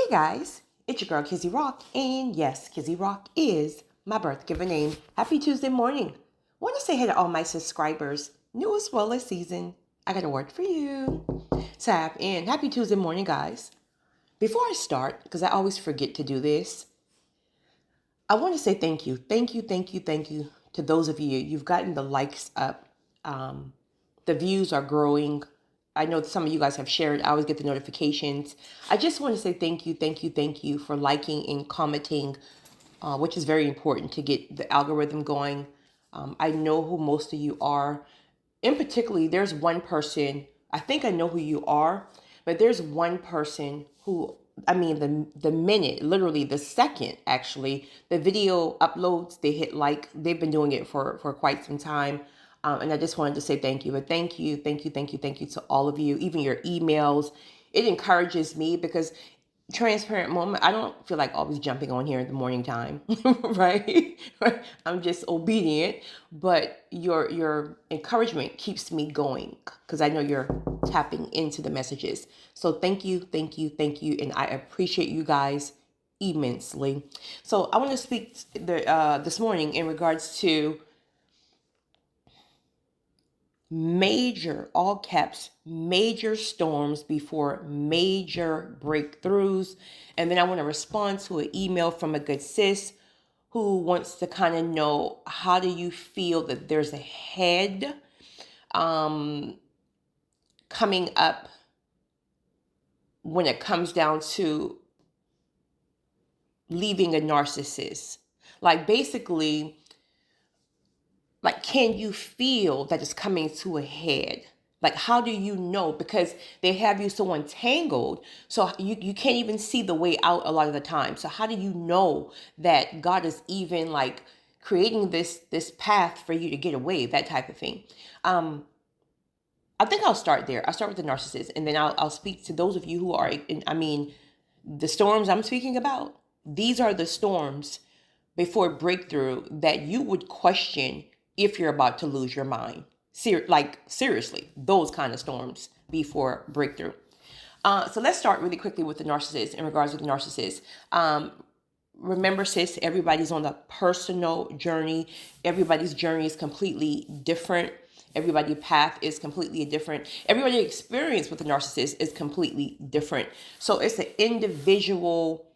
Guys, it's your girl Kizzy Rock, and yes, Kizzy Rock is my birth given name. Happy Tuesday morning. Want to say hey to all my subscribers, new as well as season. I got a word for you. Tap in. Happy Tuesday morning, guys. Before I start, because I always forget to do this, I want to say thank you to those of you. You've gotten the likes up. The views are growing. I know some of you guys have shared. I always get the notifications. I just want to say thank you for liking and commenting, which is very important to get the algorithm going. I know who most of you are. In particularly, there's one person, I think I know who you are, but there's one person who, the minute, literally the second, actually, the video uploads, they hit like. They've been doing it for quite some time. And I just wanted to say thank you. But thank you to all of you, even your emails. It encourages me because transparent moment, I don't feel like always jumping on here in the morning time, right? I'm just obedient, but your encouragement keeps me going because I know you're tapping into the messages. So thank you. And I appreciate you guys immensely. So I want to speak this morning in regards to major, all caps, major storms before major breakthroughs. And then I want to respond to an email from a good sis who wants to kind of know, how do you feel that there's a head coming up when it comes down to leaving a narcissist? Like basically, like, can you feel that it's coming to a head? Like, how do you know? Because they have you so entangled, so you can't even see the way out a lot of the time. So how do you know that God is even like creating this path for you to get away, that type of thing? I think I'll start there. I'll start with the narcissist, and then I'll speak to those of you who are, the storms I'm speaking about. These are the storms before breakthrough that you would question if you're about to lose your mind. Seriously, those kind of storms before breakthrough. So let's start really quickly with the narcissist. In regards to the narcissist, remember, sis, everybody's on a personal journey. Everybody's journey is completely different. Everybody's path is completely different. Everybody's experience with the narcissist is completely different. So it's an individual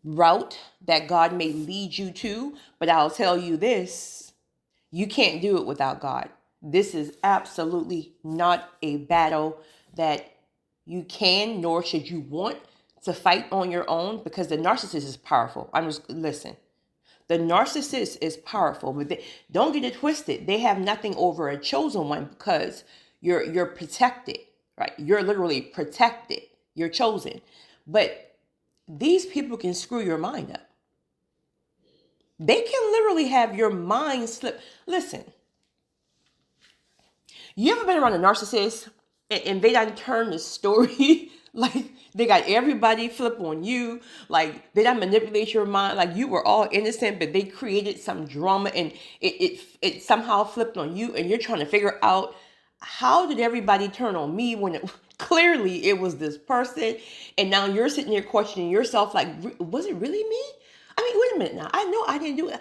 route that God may lead you to, but I'll tell you this, you can't do it without God. This is absolutely not a battle that you can, nor should you want to fight on your own, because the narcissist is powerful. Listen, the narcissist is powerful, but don't get it twisted. They have nothing over a chosen one because you're protected, right? You're literally protected. You're chosen. But these people can screw your mind up. They can literally have your mind slip. Listen, you ever been around a narcissist and they done turn the story like they got everybody flip on you, like they done manipulate your mind, like you were all innocent, but they created some drama and it somehow flipped on you, and you're trying to figure out, how did everybody turn on me when clearly it was this person? And now you're sitting there questioning yourself, like, was it really me? Wait a minute now. I know I didn't do it.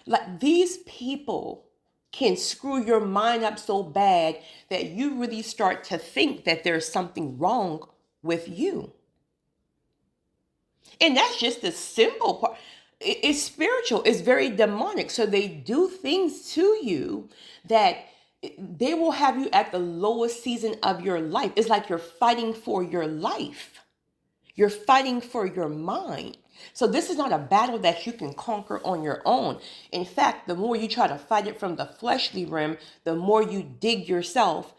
Like these people can screw your mind up so bad that you really start to think that there's something wrong with you. And that's just the simple part. It's spiritual. It's very demonic. So they do things to you that they will have you at the lowest season of your life. It's like you're fighting for your life. You're fighting for your mind. So this is not a battle that you can conquer on your own. In fact, the more you try to fight it from the fleshly realm, the more you dig yourself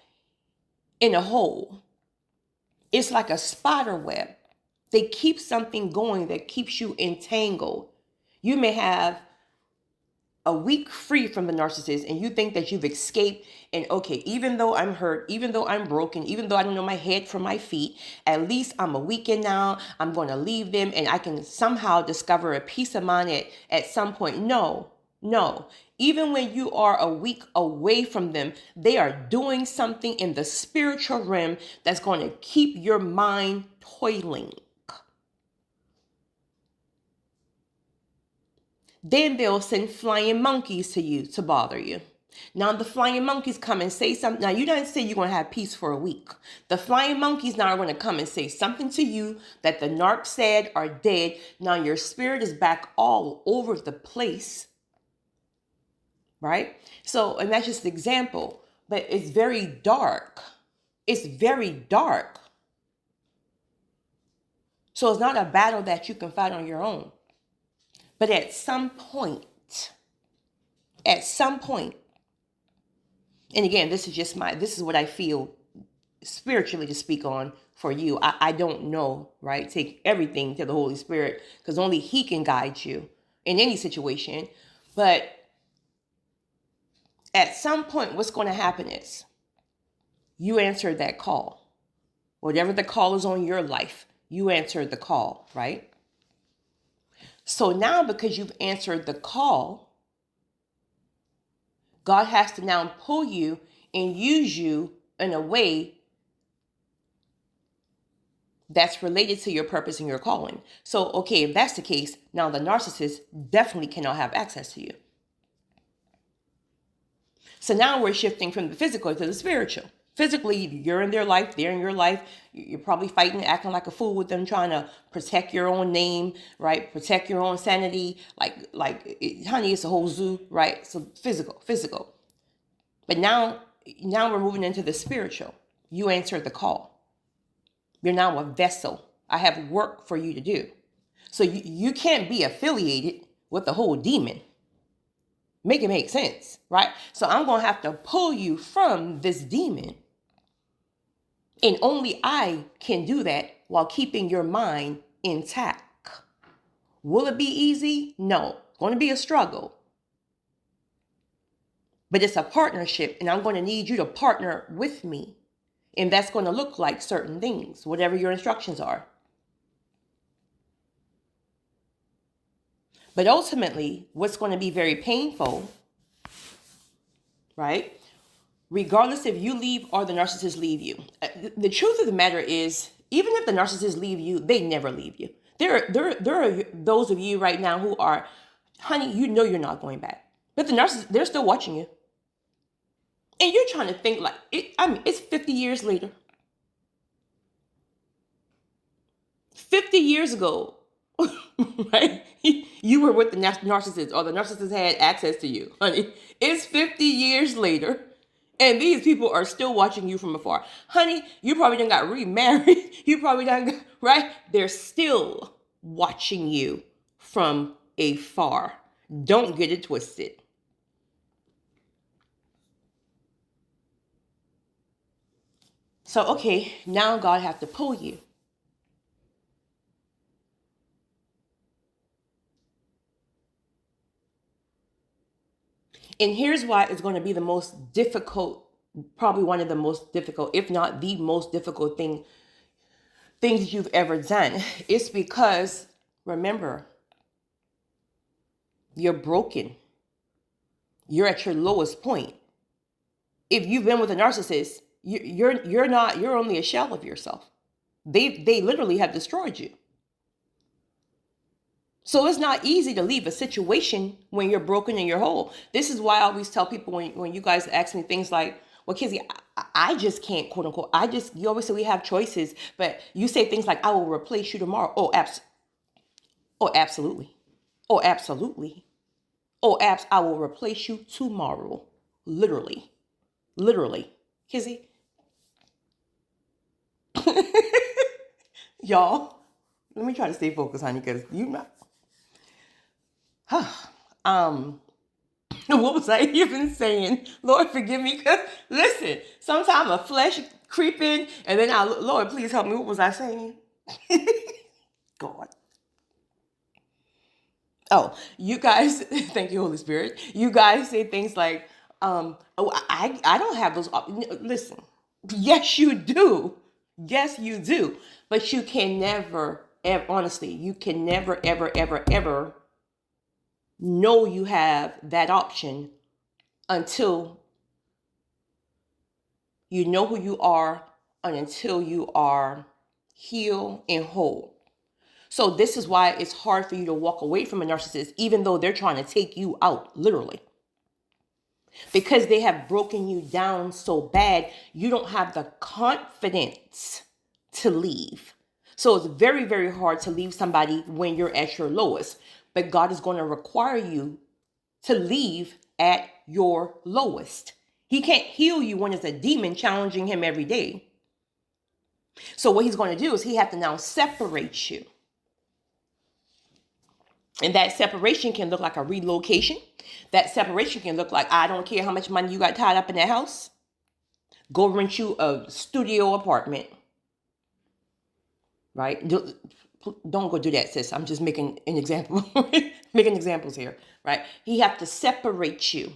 in a hole. It's like a spider web. They keep something going that keeps you entangled. You may have a week free from the narcissist and you think that you've escaped, and okay, even though I'm hurt, even though I'm broken, even though I don't know my head from my feet, at least I'm a weekend now, I'm going to leave them and I can somehow discover a peace of mind at some point. No. Even when you are a week away from them, they are doing something in the spiritual realm that's going to keep your mind toiling. Then they'll send flying monkeys to you to bother you. Now the flying monkeys come and say something. Now you don't say you're going to have peace for a week. The flying monkeys now are going to come and say something to you that the narc said are dead. Now your spirit is back all over the place. Right? So, and that's just an example, but it's very dark. It's very dark. So it's not a battle that you can fight on your own. But at some point, and again, this is what I feel spiritually to speak on for you. I don't know, right? Take everything to the Holy Spirit because only He can guide you in any situation. But at some point, what's going to happen is you answer that call. Whatever the call is on your life, you answer the call, right? So now because you've answered the call, God has to now pull you and use you in a way that's related to your purpose and your calling. So, okay, if that's the case, now the narcissist definitely cannot have access to you. So now we're shifting from the physical to the spiritual. Physically, you're in their life, they're in your life. You're probably fighting, acting like a fool with them, trying to protect your own name, right? Protect your own sanity. Honey, it's a whole zoo, right? So physical. But now we're moving into the spiritual. You answered the call. You're now a vessel. I have work for you to do. So you can't be affiliated with the whole demon. Make it make sense, right? So I'm going to have to pull you from this demon. And only I can do that while keeping your mind intact. Will it be easy? No. It's going to be a struggle. But it's a partnership, and I'm going to need you to partner with me. And that's going to look like certain things, whatever your instructions are. But ultimately, what's going to be very painful, right? Regardless if you leave or the narcissist leave you. The truth of the matter is, even if the narcissist leave you, they never leave you. There are those of you right now who are, honey, you know you're not going back. But the narcissist, they're still watching you. And you're trying to think like, it's 50 years later. 50 years ago, right? You were with the narcissist, or the narcissist had access to you, honey. It's 50 years later, and these people are still watching you from afar. Honey, you probably done got remarried. You probably done got, right? They're still watching you from afar. Don't get it twisted. So, okay, now God has to pull you. And here's why it's going to be the most difficult, probably one of the most difficult, if not the most difficult things you've ever done. It's because, remember, you're broken. You're at your lowest point. If you've been with a narcissist, you're only a shell of yourself. They literally have destroyed you. So it's not easy to leave a situation when you're broken and you're whole. This is why I always tell people when you guys ask me things like, well, Kizzy, I just can't, quote unquote, you always say we have choices, but you say things like, I will replace you tomorrow. Oh, absolutely. Oh, absolutely. Oh, I will replace you tomorrow. Literally. Kizzy. Y'all, let me try to stay focused, honey, because you know. What was I even saying? Lord, forgive me. Cause listen, sometimes a flesh creeping, and then Lord, please help me. What was I saying? God. Oh, you guys, thank you, Holy Spirit. You guys say things like, oh, I don't have those. Listen, yes, you do. Yes, you do. But you can never, honestly, you can never, ever know you have that option until you know who you are and until you are healed and whole. So this is why it's hard for you to walk away from a narcissist, even though they're trying to take you out, literally. Because they have broken you down so bad, you don't have the confidence to leave. So it's very, very hard to leave somebody when you're at your lowest. But God is going to require you to leave at your lowest. He can't heal you when it's a demon challenging him every day. So what he's going to do is he has to now separate you. And that separation can look like a relocation. That separation can look like, I don't care how much money you got tied up in that house. Go rent you a studio apartment. Right? Don't go do that, sis. I'm just making an example. Making examples here. Right? He has to separate you.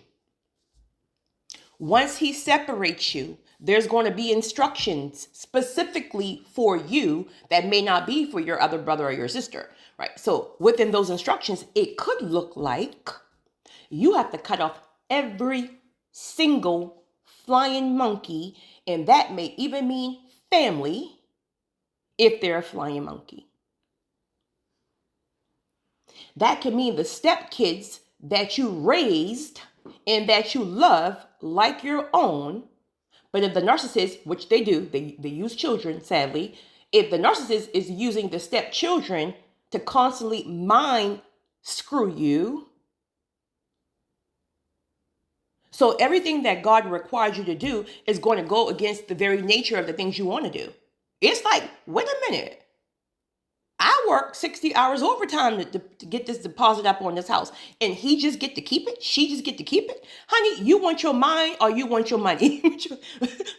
Once he separates you, there's going to be instructions specifically for you that may not be for your other brother or your sister, right? So within those instructions, it could look like you have to cut off every single flying monkey, and that may even mean family if they're a flying monkey. That can mean the stepkids that you raised and that you love like your own. But if the narcissist, which they do, they use children, sadly. If the narcissist is using the stepchildren to constantly mind screw you. So everything that God requires you to do is going to go against the very nature of the things you want to do. It's like, wait a minute. I work 60 hours overtime to get this deposit up on this house. And he just get to keep it? She just get to keep it? Honey, you want your mind or you want your money?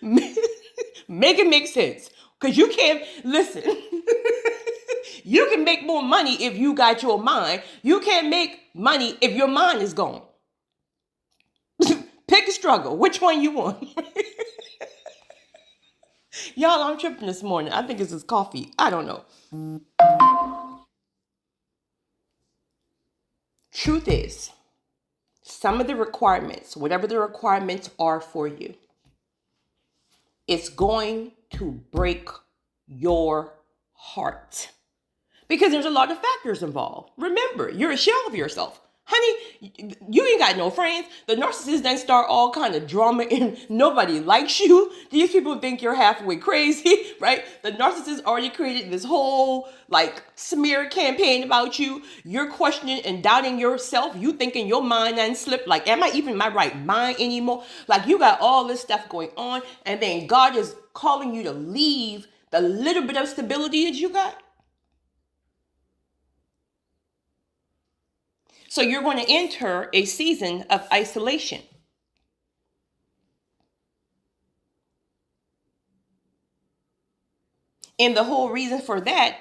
Make it make sense. Because you can't, listen, you can make more money if you got your mind. You can't make money if your mind is gone. Pick a struggle. Which one you want? Y'all, I'm tripping this morning. I think it's this coffee. I don't know. Truth is, some of the requirements, whatever the requirements are for you, it's going to break your heart. Because there's a lot of factors involved. Remember, you're a shell of yourself. Honey, you ain't got no friends. The narcissist then start all kind of drama and nobody likes you. These people think you're halfway crazy, right? The narcissist already created this whole like smear campaign about you. You're questioning and doubting yourself. You thinking your mind done slipped. Like, am I even in my right mind anymore? Like, you got all this stuff going on. And then God is calling you to leave the little bit of stability that you got. So you're going to enter a season of isolation. And the whole reason for that,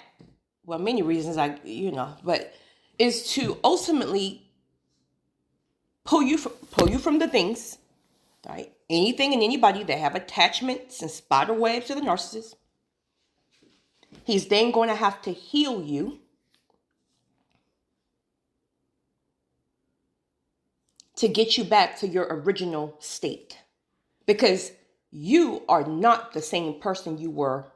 well, many reasons, but is to ultimately pull you from the things, right? Anything and anybody that have attachments and spider webs to the narcissist. He's then going to have to heal you to get you back to your original state. Because you are not the same person you were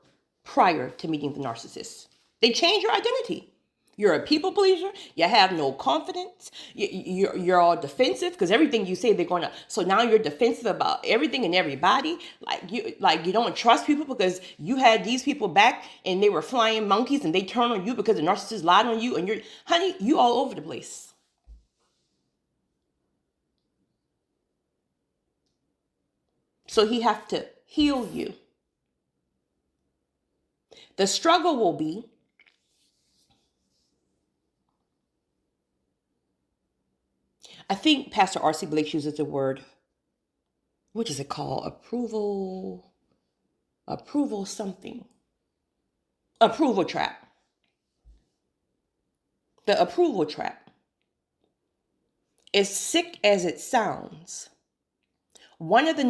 prior to meeting the narcissist. They change your identity. You're a people pleaser. You have no confidence. You're all defensive because everything you say, they're going to. So now you're defensive about everything and everybody. Like you don't trust people because you had these people back and they were flying monkeys and they turn on you because the narcissist lied on you. And honey, you all over the place. So he has to heal you. The struggle will be I think Pastor R.C. Blake uses the word, what is it called? Approval something. Approval trap. The approval trap. As sick as it sounds, one of the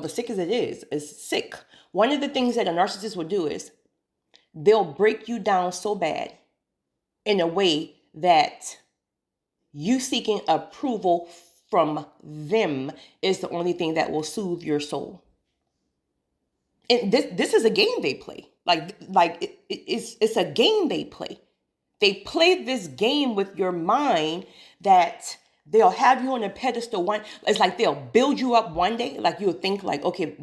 the sick as it is sick. One of the things that a narcissist will do is they'll break you down so bad in a way that you seeking approval from them is the only thing that will soothe your soul. And this is a game they play. It's a game they play. They play this game with your mind that they'll have you on a pedestal. It's like they'll build you up one day. Like you'll think like, okay,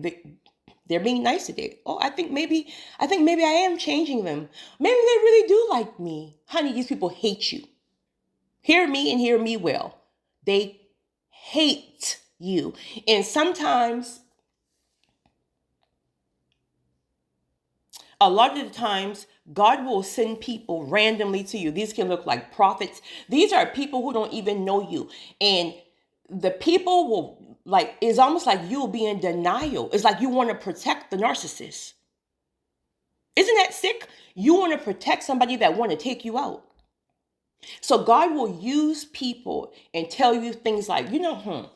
they're being nice today. Oh, I think maybe I am changing them. Maybe they really do like me. Honey, these people hate you. Hear me and hear me well. They hate you. And sometimes, a lot of the times, God will send people randomly to you. These can look like prophets. These are people who don't even know you. And the people will, like, it's almost like you'll be in denial. It's like you want to protect the narcissist. Isn't that sick? You want to protect somebody that want to take you out. So God will use people and tell you things like, and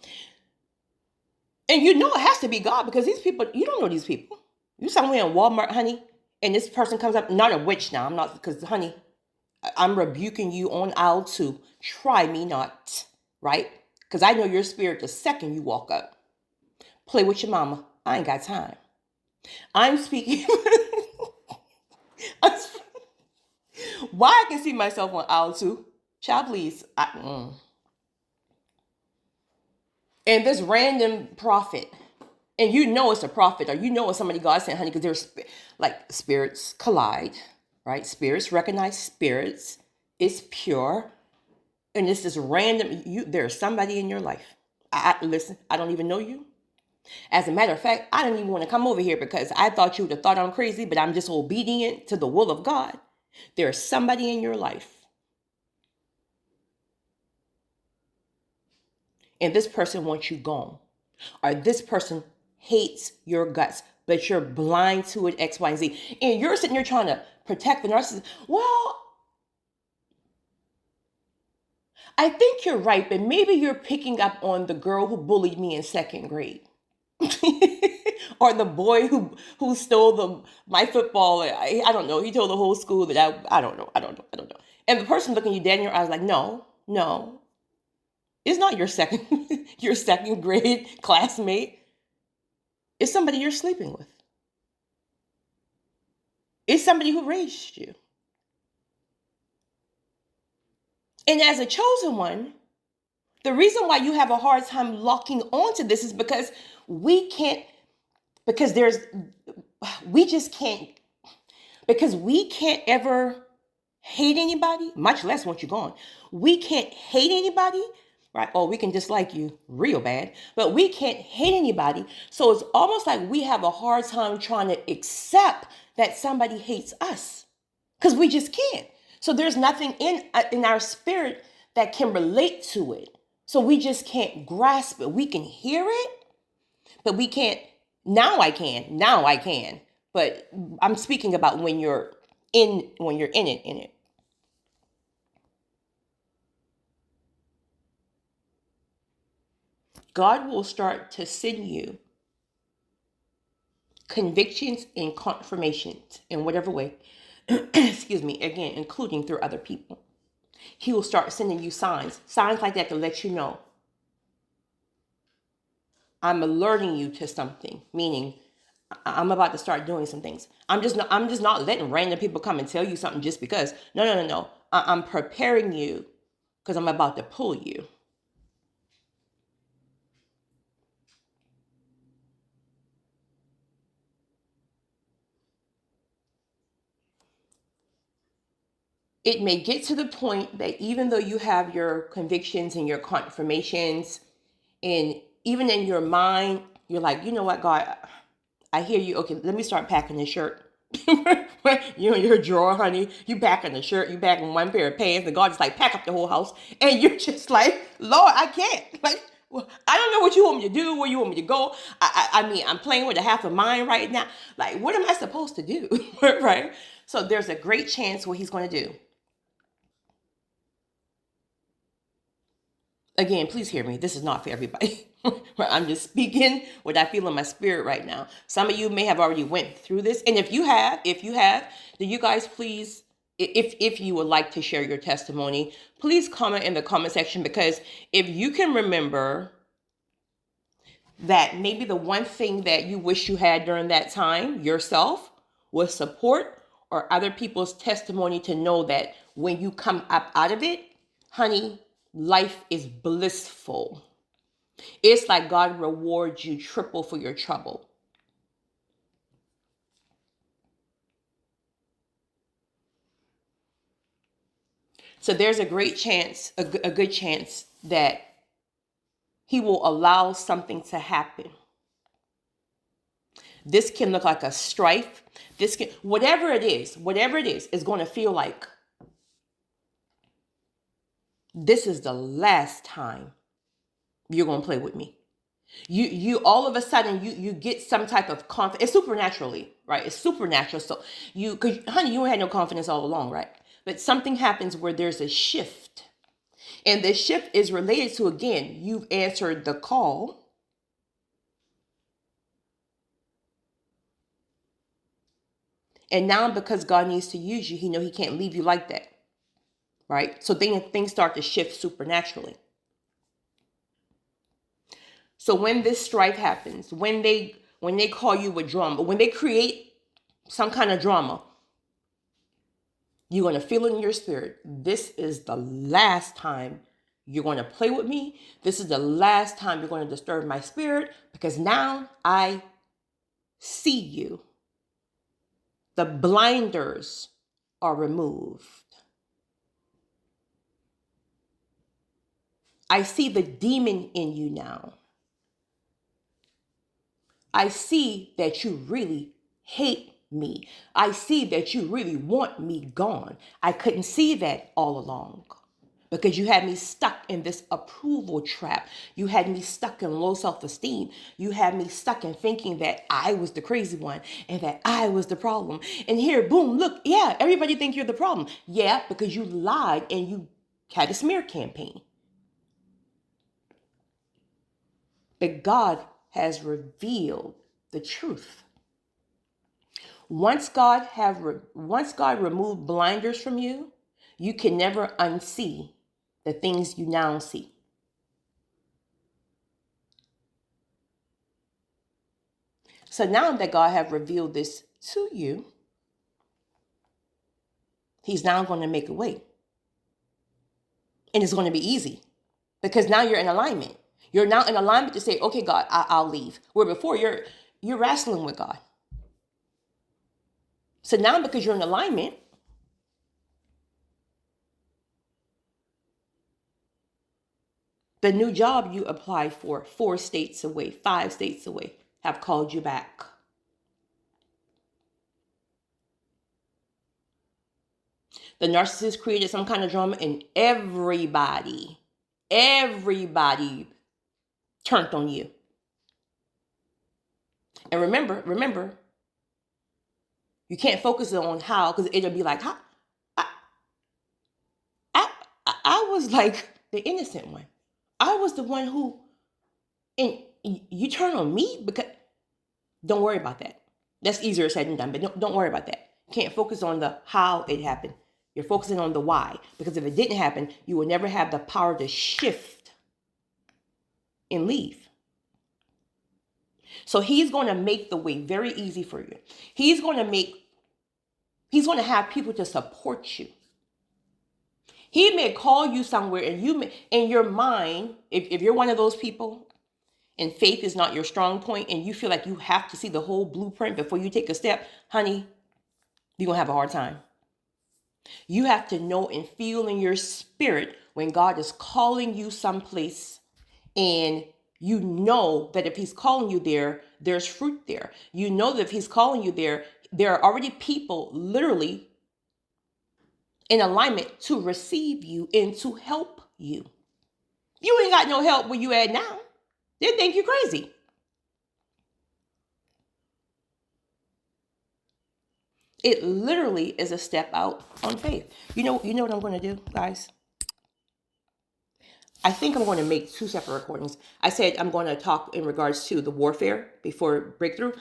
it has to be God, because these people, you don't know these people. You somewhere in Walmart, honey, and this person comes up, not a witch now, I'm not, because honey, I'm rebuking you on aisle 2. Try me not, right? Because I know your spirit the second you walk up. Play with your mama. I ain't got time. I'm speaking. Why I can see myself on aisle 2. Child, please. And this random prophet, and you know it's a prophet, or you know it's somebody God sent, honey, because there's like spirits collide, right? Spirits recognize spirits. It's pure. And it's this random, there's somebody in your life. Listen, I don't even know you. As a matter of fact, I didn't even want to come over here because I thought you would have thought I'm crazy, but I'm just obedient to the will of God. There's somebody in your life. And this person wants you gone. Or this person hates your guts, but you're blind to it, X, Y, and Z. And you're sitting there trying to protect the narcissist. Well, I think you're right, but maybe you're picking up on the girl who bullied me in 2nd grade. Or the boy who stole my football. I don't know. He told the whole school that I don't know. And the person looking you dead in your eyes like, no. It's not your second grade classmate. It's somebody you're sleeping with. It's somebody who raised you. And as a chosen one, the reason why you have a hard time locking onto this is because we can't ever hate anybody, much less once you're gone. We can't hate anybody, right? Or we can dislike you real bad, but we can't hate anybody. So it's almost like we have a hard time trying to accept that somebody hates us, because we just can't. So there's nothing in our spirit that can relate to it. So we just can't grasp it. We can hear it, but we can't. Now I can. But I'm speaking about when you're in it. God will start to send you convictions and confirmations in whatever way. Excuse me, again, including through other people. He will start sending you signs like that to let you know, I'm alerting you to something, meaning I'm about to start doing some things. I'm just not letting random people come and tell you something just because. No. I'm preparing you because I'm about to pull you. It may get to the point that even though you have your convictions and your confirmations, and even in your mind, you're like, you know what, God, I hear you. Okay, let me start packing this shirt. You in your drawer, honey, you packing the shirt, you packing one pair of pants, and God is like, pack up the whole house. And you're just like, Lord, I can't. Like, I don't know what you want me to do, where you want me to go. I mean, I'm playing with a half of mine right now. Like, what am I supposed to do? Right? So there's a great chance what he's going to do. Again, please hear me. This is not for everybody. I'm just speaking what I feel in my spirit right now. Some of you may have already went through this. And if you have, do you guys please, if you would like to share your testimony, please comment in the comment section, because if you can remember that maybe the one thing that you wish you had during that time yourself was support, or other people's testimony to know that when you come up out of it, honey, life is blissful. It's like God rewards you triple for your trouble. So there's a great chance, a good chance that he will allow something to happen. This can look like a strife. This can, whatever it is going to feel like this is the last time you're going to play with me. You all of a sudden you get some type of confidence. It's supernaturally, right? It's supernatural. So because honey, you had no confidence all along, right? But something happens where there's a shift. And the shift is related to, again, you've answered the call. And now because God needs to use you, he know he can't leave you like that. Right? So then things start to shift supernaturally. So when this strife happens, when they call you with drama, when they create some kind of drama, you're going to feel it in your spirit. This is the last time you're going to play with me. This is the last time you're going to disturb my spirit, because now I see you. The blinders are removed. I see the demon in you now. I see that you really hate me. I see that you really want me gone. I couldn't see that all along because you had me stuck in this approval trap. You had me stuck in low self-esteem. You had me stuck in thinking that I was the crazy one and that I was the problem. And here, boom, look, yeah, everybody think you're the problem. Yeah, because you lied and you had a smear campaign. But God has revealed the truth. Once God removed blinders from you, you can never unsee the things you now see. So now that God have revealed this to you, he's now going to make a way. And it's going to be easy because now you're in alignment. You're now in alignment to say, okay, God, I'll leave. Where before you're wrestling with God. So now because you're in alignment, the new job you applied for 4 states away, 5 states away, have called you back. The narcissist created some kind of drama and everybody turned on you. And remember, you can't focus on how, because it'll be like, how? I was like the innocent one. I was the one who, and you turn on me because, don't worry about that. That's easier said than done, but don't worry about that. You can't focus on the how it happened. You're focusing on the why, because if it didn't happen, you will never have the power to shift and leave. So he's going to make the way very easy for you. He's going to have people to support you. He may call you somewhere and you may, in your mind, if you're one of those people and faith is not your strong point and you feel like you have to see the whole blueprint before you take a step, honey, you're going to have a hard time. You have to know and feel in your spirit when God is calling you someplace, and you know that if he's calling you there, there's fruit there. You know that if he's calling you there, there are already people literally in alignment to receive you and to help you. You ain't got no help where you at now. They think you're crazy. It literally is a step out on faith. You know what I'm going to do, guys? I think I'm going to make 2 separate recordings. I said I'm going to talk in regards to the warfare before breakthrough.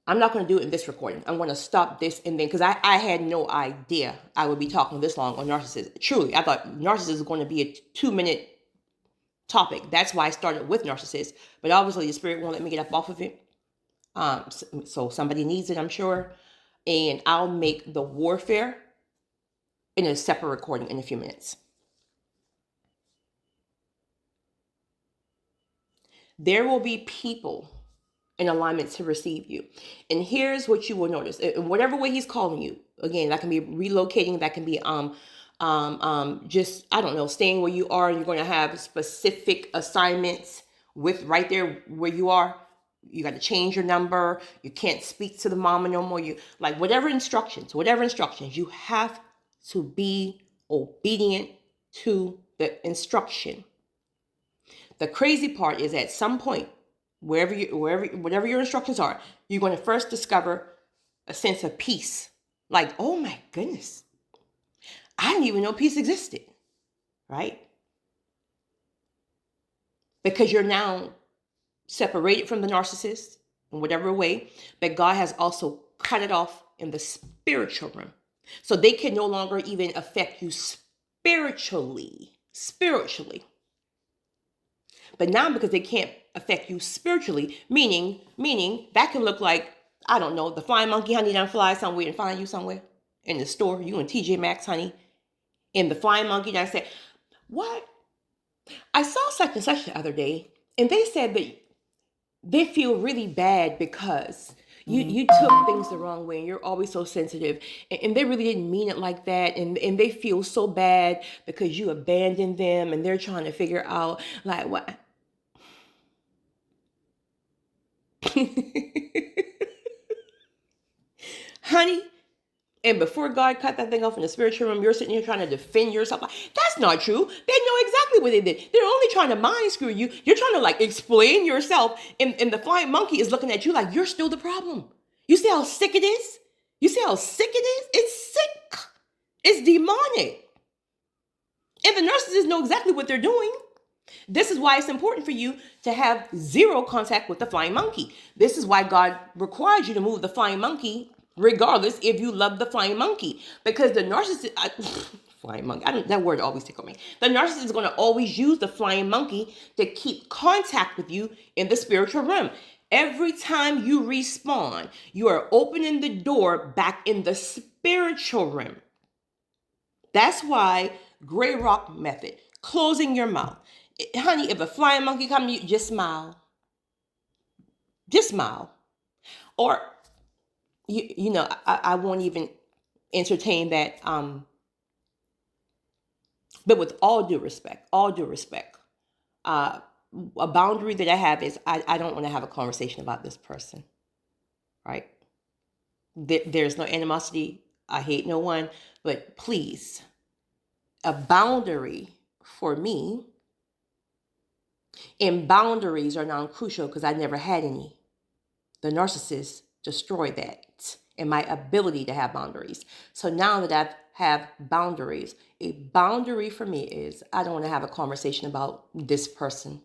I'm not going to do it in this recording. I'm going to stop this and then, because I had no idea I would be talking this long on narcissism. Truly, I thought narcissism was going to be a 2-minute topic. That's why I started with narcissist. But obviously the spirit won't let me get up off of it. So somebody needs it, I'm sure. And I'll make the warfare in a separate recording in a few minutes. There will be people in alignment to receive you. And here's what you will notice. In whatever way he's calling you, again, that can be relocating, that can be just, I don't know, staying where you are, and you're going to have specific assignments with right there where you are. You got to change your number. You can't speak to the mama no more. You like whatever instructions, you have to be obedient to the instruction. The crazy part is at some point, whatever your instructions are, you're going to first discover a sense of peace. Like, oh my goodness, I didn't even know peace existed, right? Because you're now separated from the narcissist in whatever way, but God has also cut it off in the spiritual realm. So they can no longer even affect you spiritually. But now, because they can't affect you spiritually, meaning that can look like, I don't know, the flying monkey, honey, done fly somewhere and find you somewhere in the store, you in TJ Maxx, honey, and the flying monkey done said, what? I saw such and such the other day, and they said that they feel really bad because you took things the wrong way, and you're always so sensitive, and they really didn't mean it like that, and they feel so bad because you abandoned them, and they're trying to figure out like what. Honey, and before God cut that thing off in the spiritual realm, you're sitting here trying to defend yourself. Like, that's not true. They know exactly what they did. They're only trying to mind screw you. You're trying to like explain yourself. And the flying monkey is looking at you like you're still the problem. You see how sick it is? You see how sick it is? It's sick. It's demonic. And the narcissists know exactly what they're doing. This is why it's important for you to have zero contact with the flying monkey. This is why God requires you to move the flying monkey regardless if you love the flying monkey. Because the narcissist, flying monkey, that word always tickles me. The narcissist is going to always use the flying monkey to keep contact with you in the spiritual realm. Every time you respawn, you are opening the door back in the spiritual realm. That's why gray rock method, closing your mouth. Honey, if a flying monkey comes to you, just smile. Just smile. Or, I won't even entertain that. But with all due respect, a boundary that I have is I don't want to have a conversation about this person, right? There's no animosity. I hate no one. But please, a boundary for me, and boundaries are non-crucial because I never had any. The narcissist destroyed that and my ability to have boundaries. So now that I have boundaries, a boundary for me is I don't want to have a conversation about this person.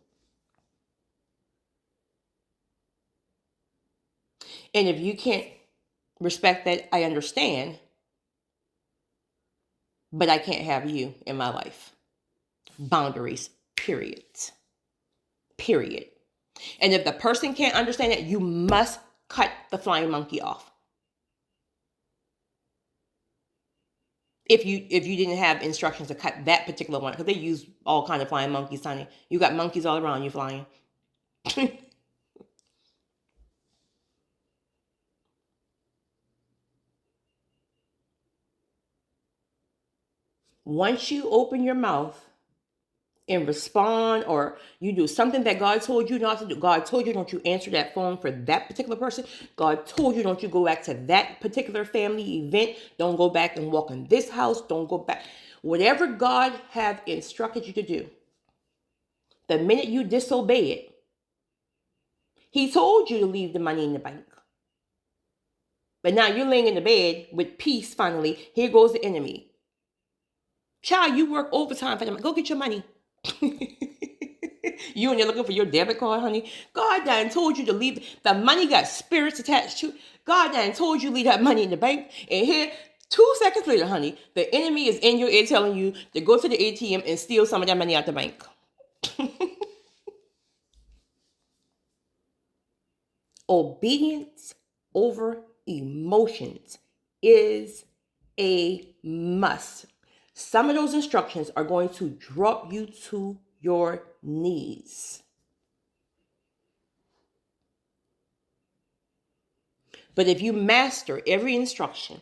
And if you can't respect that, I understand. But I can't have you in my life. Boundaries, period. And if the person can't understand it, you must cut the flying monkey off. If you didn't have instructions to cut that particular one, because they use all kinds of flying monkeys, honey. You got monkeys all around you flying. Once you open your mouth and respond, or you do something that God told you not to do. God told you, don't you answer that phone for that particular person. God told you, don't you go back to that particular family event. Don't go back and walk in this house. Don't go back. Whatever God have instructed you to do, the minute you disobey it, he told you to leave the money in the bank. But now you're laying in the bed with peace finally. Here goes the enemy. Child, you work overtime for them. Go get your money. You and you're looking for your debit card, honey. God done told you to leave. The money got spirits attached to. God done told you leave that money in the bank. And here, 2 seconds later, honey, the enemy is in your ear telling you to go to the ATM and steal some of that money out the bank. Obedience over emotions is a must. Some of those instructions are going to drop you to your knees. But if you master every instruction,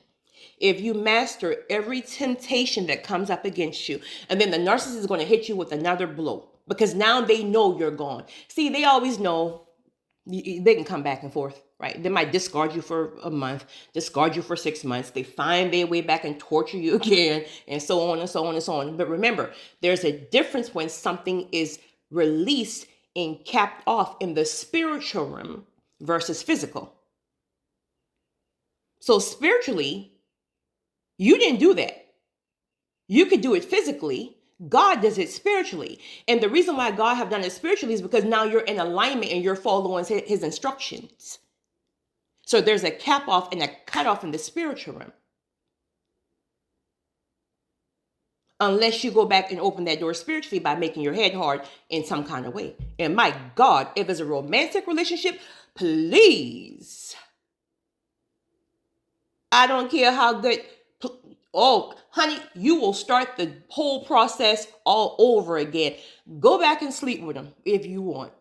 if you master every temptation that comes up against you, and then the narcissist is going to hit you with another blow because now they know you're gone. See, they always know they can come back and forth, right? They might discard you for a month, discard you for 6 months. They find their way back and torture you again, and so on and so on and so on. But remember, there's a difference when something is released and capped off in the spiritual realm versus physical. So spiritually, you didn't do that. You could do it physically. God does it spiritually. And the reason why God have done it spiritually is because now you're in alignment and you're following his instructions. So there's a cap off and a cut off in the spiritual realm. Unless you go back and open that door spiritually by making your head hard in some kind of way. And my God, if it's a romantic relationship, please. I don't care how good. Oh, honey, you will start the whole process all over again. Go back and sleep with them if you want.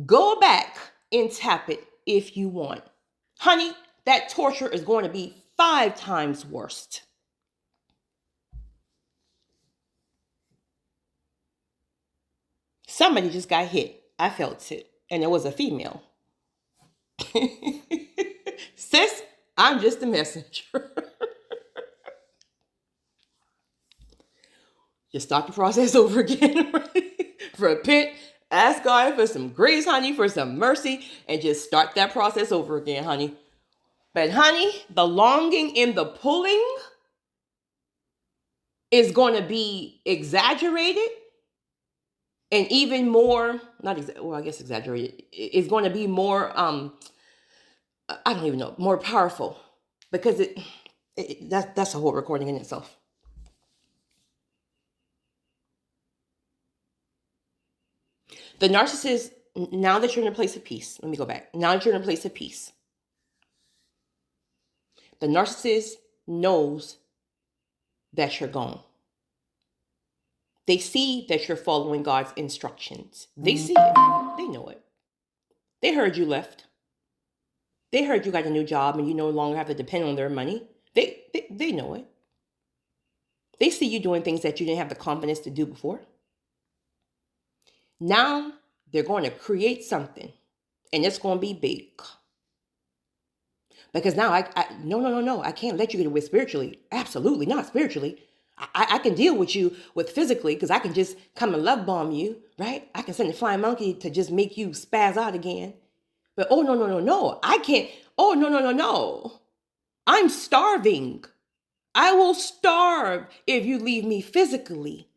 Go back and tap it if you want. Honey, that torture is going to be 5 times worse. Somebody just got hit. I felt it. And it was a female. Sis, I'm just a messenger. Just start the process over again. Repent, ask God for some grace, honey, for some mercy, and just start that process over again, honey. But honey, the longing and the pulling is going to be exaggerated and even more, I guess exaggerated. It's going to be more, I don't even know, more powerful because that's a whole recording in itself. The narcissist, now that you're in a place of peace, let me go back. Now that you're in a place of peace, the narcissist knows that you're gone. They see that you're following God's instructions. They see it. They know it. They heard you left. They heard you got a new job and you no longer have to depend on their money. They know it. They see you doing things that you didn't have the confidence to do before. Now they're going to create something and it's going to be big. Because now no, I can't let you get away spiritually. Absolutely not spiritually. I can deal with you with physically because I can just come and love bomb you, right? I can send a flying monkey to just make you spaz out again. But no, I can't. Oh, no. I'm starving. I will starve if you leave me physically.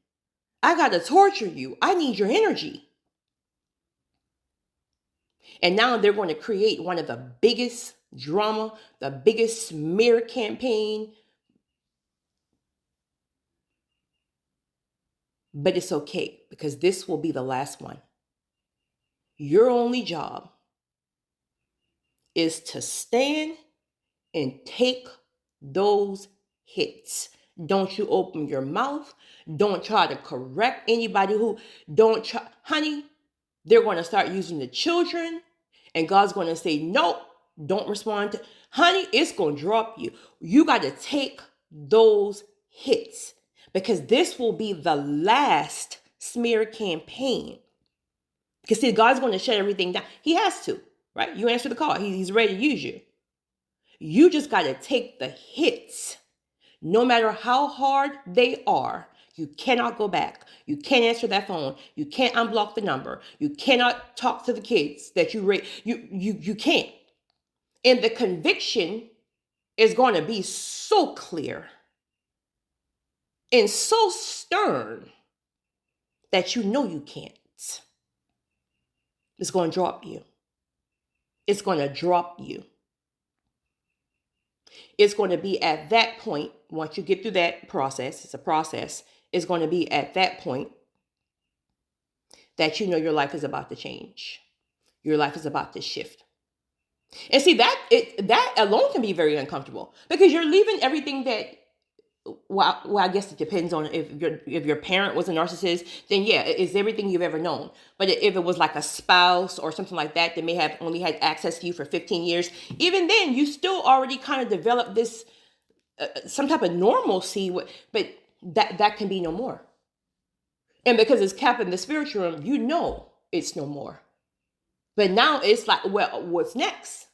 I got to torture you. I need your energy. And now they're going to create one of the biggest drama, the biggest smear campaign. But it's okay because this will be the last one. Your only job is to stand and take those hits. Don't you open your mouth. Don't try to correct anybody honey, they're going to start using the children and God's going to say, no, don't respond to, honey, it's going to drop you. You got to take those hits because this will be the last smear campaign. Because see, God's going to shut everything down. He has to, right? You answer the call. He's ready to use you. You just got to take the hits. No matter how hard they are, you cannot go back. You can't answer that phone. You can't unblock the number. You cannot talk to the kids that you raised. You can't. And the conviction is going to be so clear and so stern that you know you can't. It's going to drop you. It's going to drop you. It's going to be at that point, once you get through that process, it's a process, it's going to be at that point that you know your life is about to change. Your life is about to shift. And see that alone can be very uncomfortable because you're leaving everything that. Well, I guess it depends on if your parent was a narcissist, then yeah, it's everything you've ever known. But if it was like a spouse or something like that may have only had access to you for 15 years, even then you still already kind of developed this some type of normalcy. But that can be no more. And because it's capped in the spiritual realm, you know it's no more. But now it's like, well, what's next?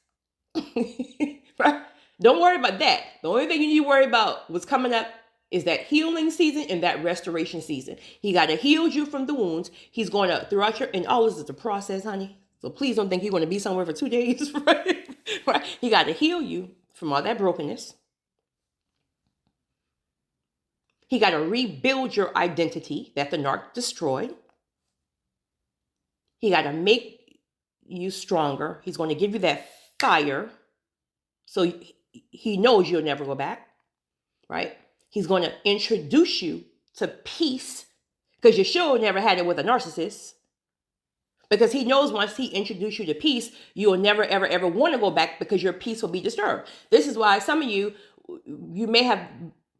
Right? Don't worry about that. The only thing you need to worry about what's coming up is that healing season and that restoration season. He got to heal you from the wounds. He's going to, throughout your, and all this is a process, honey. So please don't think you're going to be somewhere for 2 days, right? Right? He got to heal you from all that brokenness. He got to rebuild your identity that the narc destroyed. He got to make you stronger. He's going to give you that fire. So he knows you'll never go back, right? He's going to introduce you to peace because you sure never had it with a narcissist. Because he knows once he introduces you to peace, you'll never, ever, ever want to go back because your peace will be disturbed. This is why some of you may have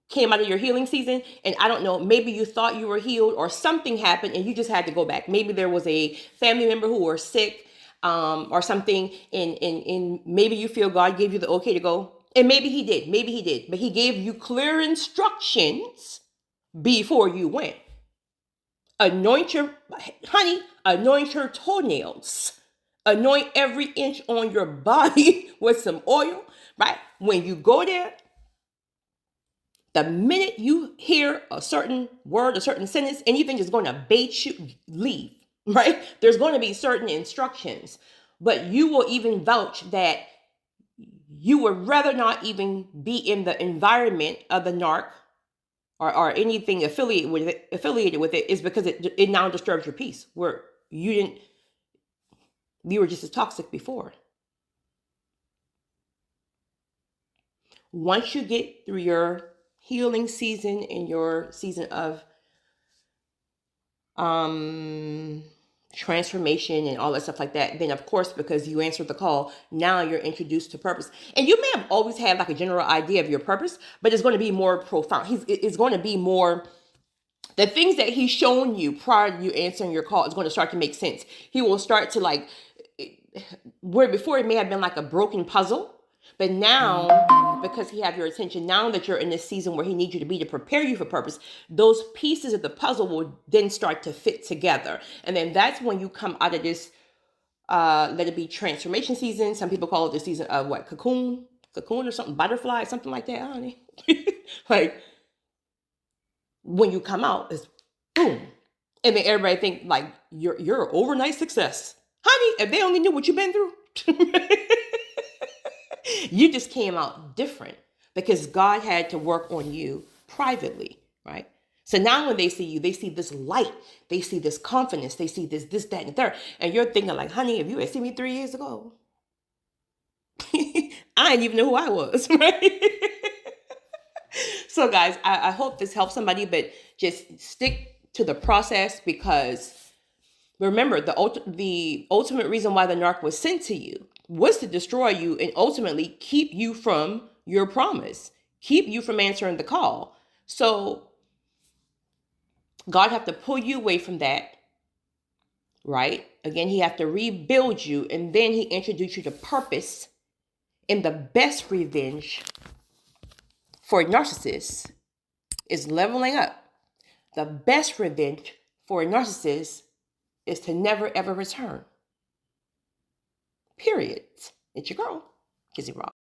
came out of your healing season and I don't know, maybe you thought you were healed or something happened and you just had to go back. Maybe there was a family member who was sick or something and maybe you feel God gave you the okay to go. And maybe he did, but he gave you clear instructions before you went. Anoint your toenails. Anoint every inch on your body with some oil, right? When you go there, the minute you hear a certain word, a certain sentence, anything is going to bait you, leave, right? There's going to be certain instructions, but you will even vouch that you would rather not even be in the environment of the narc or anything affiliated with it is because it now disturbs your peace where you were just as toxic before. Once you get through your healing season and your season of transformation and all that stuff like that, then of course, because you answered the call, now you're introduced to purpose. And you may have always had like a general idea of your purpose, but it's going to be more profound. It's going to be more, the things that he's shown you prior to you answering your call is going to start to make sense. He will start to like, where before it may have been like a broken puzzle, but now, because he have your attention, now that you're in this season where he needs you to be to prepare you for purpose, those pieces of the puzzle will then start to fit together. And then that's when you come out of this, let it be transformation season. Some people call it the season of what? Cocoon or something, butterfly, something like that, honey. Like when you come out, it's boom. And then everybody think like you're an overnight success. Honey, if they only knew what you've been through. You just came out different because God had to work on you privately, right? So now when they see you, they see this light, they see this confidence, they see this, that, and the third. And you're thinking like, honey, if you had seen me 3 years ago, I didn't even know who I was, right? So guys, I hope this helps somebody, but just stick to the process because remember, the ultimate reason why the narc was sent to you was to destroy you and ultimately keep you from your promise, keep you from answering the call. So God have to pull you away from that, right? Again, he have to rebuild you and then he introduce you to purpose. And the best revenge for a narcissist is leveling up. The best revenge for a narcissist is to never, ever return. Period. It's your girl, Kizzy Rock.